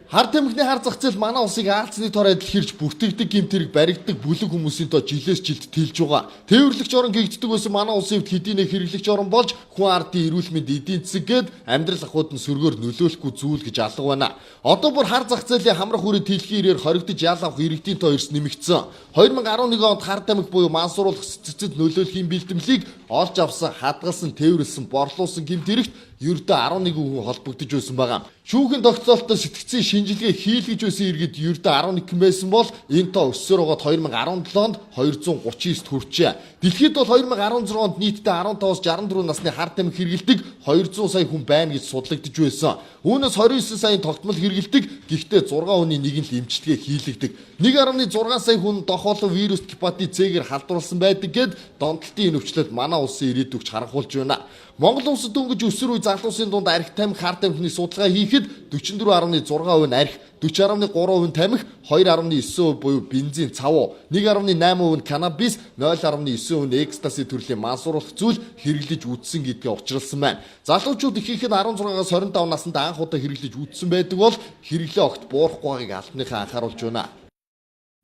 Хар тамхины хар зах зээл манай улсыг аалзны тоор адилхирж бүртгэдэг гэмт хэрэг баригддаг бүлэг хүмүүсийн тоо жилээс жилд тэлж байгаа. Тээвэрлэгч орон гэгддэг байсан манай улсын хувьд хэдийнэ хэрэглэгч орон болж хүн ардын эрүүл мэнд эдийн засаг гээд амьдрал ахуйд нь сөргөөр нөлөөлөхгүй зүйл гэж алга байна. Одоо бүр хар зах зээлийн хамрах үрийн тэлхийн ирээр хоригдож ял авах иргэдийн тоо эрс нэмэгдсэн. 2011 онд хар тамхи буюу мансууруулах цэцэд нөлөөлөхийн бэлтгэлийг олж авсан, хадгалсан, тээвэрлсэн, борлуулсан гэмт хэрэгт ердөө 11 хүн холбогдож байсан байгаа. Шүүхийн тогтоолтод сэтгцийн шинжилгээ хийлгэж байсан иргэд ердөө 11 хүн байсан бол энэ тоо өссөөр байгаад 2017 онд 239-т хүрчээ. Дэлхийд бол 2016 онд нийтдээ 15-аас 64 насны хар тамхи хэрэглэдэг 200 сая хүн байна гэж судлагдж байсан. Үүнээс 29 саяын тогтмол хэрэглэдэг, гэхдээ 6 хүний нэг нь л эмчилгээ хийлгдэг. 1.6 сая хүн дохоолон вирус гепатит С-гээр халдварласан байдаг гэд донтолтын энэ өвчлөлт манай улсын ирээдүгч харахуулж байна. Монгол улсад дөнгөж өсвөр үе залуусын дунд архи тамхи хар тамхины судалгаа хийхэд 44.6% нь архи, 40.3% нь тамхи, 2.9% буюу бензин, цав, 1.8% нь канабис, 0.9% нь экстаси төрлийн мансууруулах зүйл хэрэглэж үтсэн гэдгээ учруулсан байна. Залуучууд ихэнх нь 16-аас 25 наснд анх удаа хэрэглэж үтсэн байдаг бол хэрэглээ огт буурахгүй байгааг албаныхаа анхааруулж байна.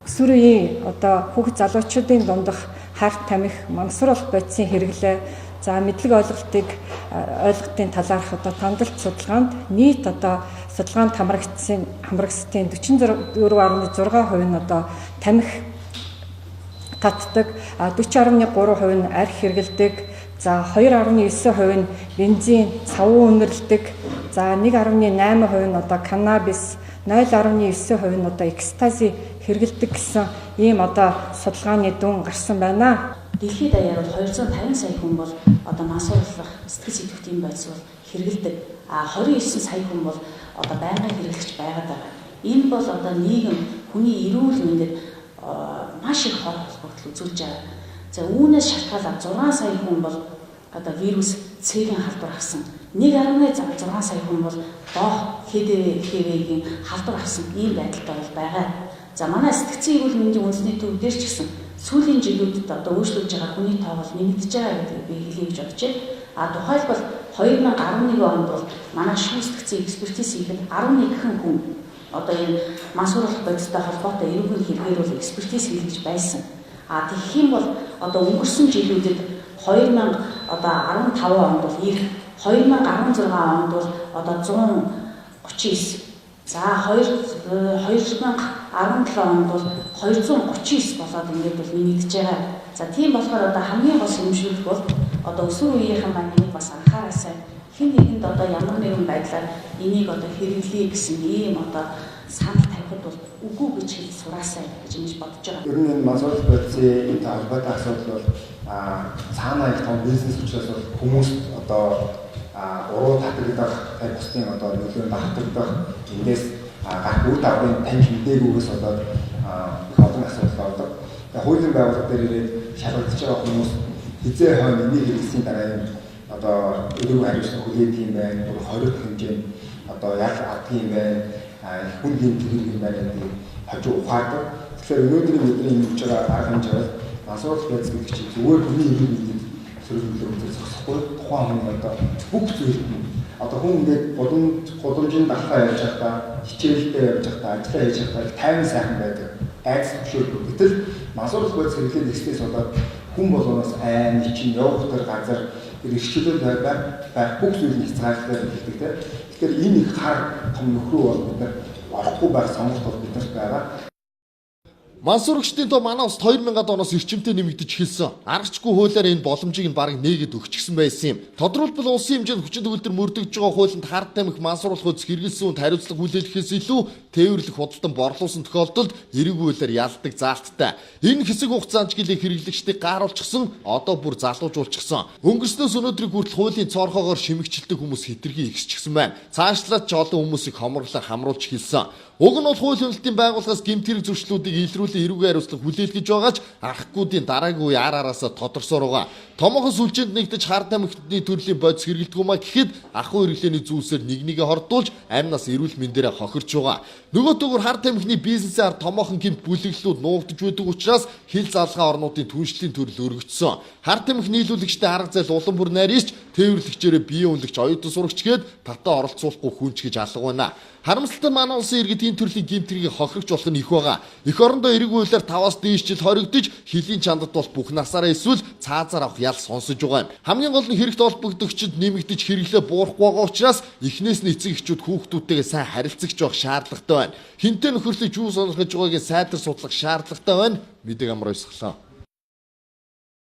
Өсвөр үеийн хүүхэд залуучуудын дундах хар тамхи, мансууруулах бодисын хэрэглээ, за мэдлэг ойлголтын талаарх томдолт судалгаанд нийт судалгаанд хамрагдсан 44.6% нь тамхи татдаг, 40.3% нь архи хэрэглэдэг, за 2.9% нь бензин, цав үнэрлэдэг, за 1.8% нь канабис, 0.9% нь экстази хэрэглэдэг гэсэн ийм судалгааны дүн гарсан байна. Дэлхийд даяар бол 250 сая хүн бол мансууруулах сэтгэл сэдвтийн байдлс бол хэрэгэлдэг. 29 сая хүн бол байнгын хэрэглэгч байгаад байгаа. Энэ бол нийгэм хүний эрүүл мэндэд маш их хор холбогдол үзүүлж байгаа. За үүнээс шалтгаалаад 6 сая хүн бол вирус С-ийн халдвар авсан. 1.6 сая хүн бол доо ХДВ-ийн халдвар авсан ийм байдалтай бол байгаа. За манай сэтгцийн эрүүл мэндийн үндэсний төв дээр ч гэсэн сүүлийн жилүүдэд өөрчлөж байгаа хүний тоо бол нэмэгдэж байгаа гэдгийг би хэлье гэж бодож байна. Тухайлбал 2011 онд бол манай шүүх сэтгцийн экспертиз хийхэд 11 хүн энэ мансууруулах бодистой холбоотой эрүүгийн хэрэгээр бол экспертиз хийлгэж байсан. Тэгэх юм бол өнгөрсөн жилүүдэд 2015 онд бол их, 2016 онд бол 139, за 2017 онд бол 239 болоод ингээд бол нэмэгдэж байгаа. За тийм болохоор хамгийн гол шимжлэл бол өсвөр үеийнхэн маань энийг бас анхаараасай хэн нэгэнд ямар нэгэн байдлаар энийг хэрэглэе гэсэн ийм санал тавихад бол үгүй гэж хэлж сураасай гэж ингэж бодож байгаа. Ер нь энэ мансууруулах бодисын энэ холбоотой асуудал бол цаанаа их том бизнес учраас бол хүмүүс уруу татагдах, бусдын нөлөөнд автагдах, эндээс гарах үр дагаврын тань хэмдээгүйгээс болоод их олон асуудал ордог. Хуулийн байгууллага дээр ирээд шалгагдж байгаа хүмүүс хизээ хойно энийг хэрэглэсийн дараа юм эрүүг хариуцлага хүлээдэг юм байна, 20 хэмжээнд яг авдаг юм байна, хүн гэмт хэрэг юм байна гэдэг хажуу ухаардаг. Тэгэхээр өнөөдрийн бидний ингэж байгаа арга хэмжээ мансууруулах бодис гэдэг чинь зүгээр хүний эрүүг мэдээд сөрөглөлөөр зогсохгүй тухайн хүний бүх зүйлд хүн ингээд гудамжинд дахлаа явж байхдаа, хичээлдээ явж байхдаа, ажиллаа хийж байхдаа тайван сайхан байдаг. Айдас төвшөөрдөг. Гэтэл мансууруулах бодис хэрэглээд ихснээс болоод хүн болгоноос айн, чин, явах төр газар эрхчлөлөө байх бүх зүйлийг хязгаарлалаар хэлдэг. Тэгэхээр энэ их хар том нөхрөө бол бид нар орохгүй байх сонголт бол биднэрт байгаа. Мансууруулагчдын тоо манай улсад 2000-ад оноос эрчимтэй нэмэгдэж эхэлсэн. Аргачлгүй хуулиар энэ боломжийг нь бараг нээгээд өгчихсөн байсан юм. Тодорхойлбол улсын хэмжээнд хүчин төгөлдөр мөрдөгдөж байгаа хуулинд хар тамхи мансууруулах хөдөлгөөс хэрэгэлсэн хүнд хариуцлага хүлээлгэхээс илүү тээвэрлэх худалдан борлуулсан тохиолдолд эрэгүү хуулиар ялдаг заалттай. Энэ хэсэг хугацаанд ч гэлээ хэрэглэгчдийг гааруулчихсан, одоо бүр залуужуулчихсан. Өнгөрснөөс өнөөдрийг хүртэл хуулийн цоорхоогоор шимэгчлдэг хүмүүс хэтэрхий ихсчихсэн байна. Цаашлаад ч олон хүмүүсийг хомрлоор хамруулж эхэлсэн. Уг нь бол хууль хяналтын байгууллагаас гэмт хэрэг зөрчлүүдийг илрүүлэх төрлийн эрүүгийн хариуцлага хүлээлгэж байгаа ч архгуудын дараагийн үе ар араасаа тодорсоор байгаа. Томоохон сүлжээнд нэгдэж хар тамхины төрлийн бодис хэрэглэдэг юм а гэхэд ахуй хэрэглээний зүйлсээр нэгнийгээ хордуулж амнаас эрүүл мэндээрээ хохирч байгаа. Нөгөө төгөр хар тамхины бизнесээр томоохон гэмт бүлэглэлүүд нуугдж байдаг учраас хил залгаа орнуудын түншлэлийн төрөл өргөцсөн. Хар тамхи нийлүүлэгчтэй арга зээл улам бүр нарийч тээвэрлэгчээрээ бие үнэлэгч оюутан сурагч гээд татаа оролцуулахгүй хүнч гэж алга байна. Харамсалтай манай улсын иргэд энэ төрлийн гэмтрийг хохирогч болох нь их байгаа. Эх орондоо эрэг үйлээр 5-аас дээш жил хоригдож хилийн чандад бол бүх насаараа эсвэл цаазаар авах ял сонсож байгаа юм. Хамгийн гол нь хэрэгт холбогдогчид нэмэгдэж хэрэглээ буурахгүй байгаа учраас эхнээс нь эцэг эхчүүд хүүхдүүдтэйгээ сайн харилцагч явах шаардлагатай байна. Хинтээ нөхөрлөж юу сонирхож байгааг сайдар судлах шаардлагатай байна. Мэдэг амар ойсголоо.